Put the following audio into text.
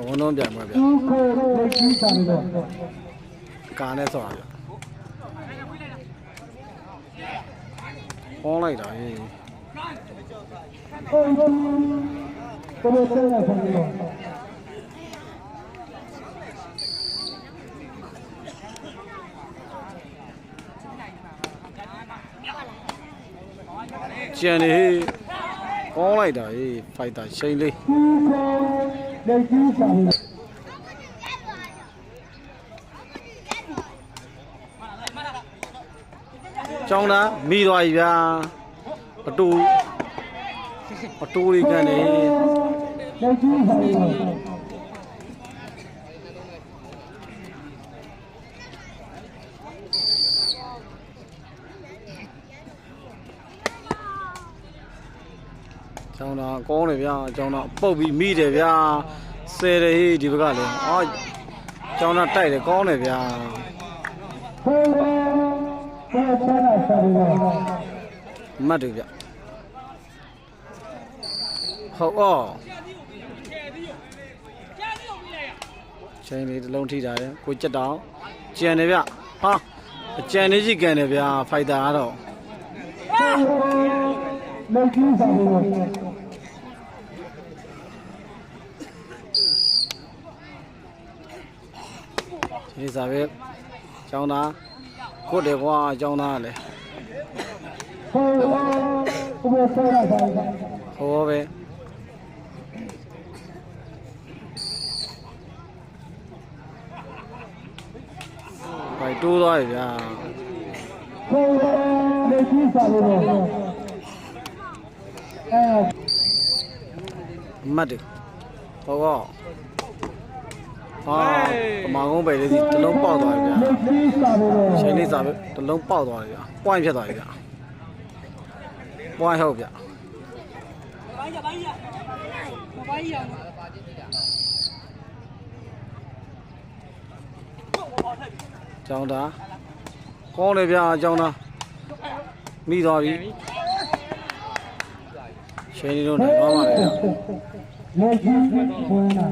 ဝန်တော့ပြန်မှာဗျကာနဲ့ဆိုတာဗျဟောလိုက်တာဟေးကျန်နေကောင်းလိုက်တာဟေးဖိုက်တာရှိန်လေးကျောင်းသားမိသွားပြီဗျာအတူတွေကန်နေကျောင်းသားကောင်းတယ်ဗျာကျောင်းသားပုတ်ပြီးမိတယ်ဗျာဆယ်တယ်ဟေးဒီဘက်ကလည်းအော်ကျောင်းသားတိုက်တယ်ကောင်းတယ်ဗျာမတ်တယ်ဗျဟုတ်အော်ချိန်လေးတစ်လုံးထိတာရယ်ကိုကြက်တောင်ကြံတယ်ဗျဟာအကြံနေကြီးကန်တယ်ဗျာဖိုက်တာကတော့လက်ကြီးဆောင်လို့ဒီစားပဲကျောင်းသားခုတ်တယ်ကွာကျောင်းသားလည်းဟောပဲပိုက်တိုးသွားပြီဗျာလက်ကြီးစားလို့မတ်တယ်ဟောဟာပမာကုန်းပဲလေးစီတစ်လုံးပေါက်သွားပြီဗျာချိန်လေးစားပဲတစ်လုံးပေါက်သွားပြီဗျာပွိုင်းဖြစ်သွားပြီဗျာပွိုင်းဟုတ်ဗျာကျောင်းသားကောင်းတယ်ဗျာကျောင်းသားမိသွားပြီချိန်လေးတော့နေသွားပါလေဗျာ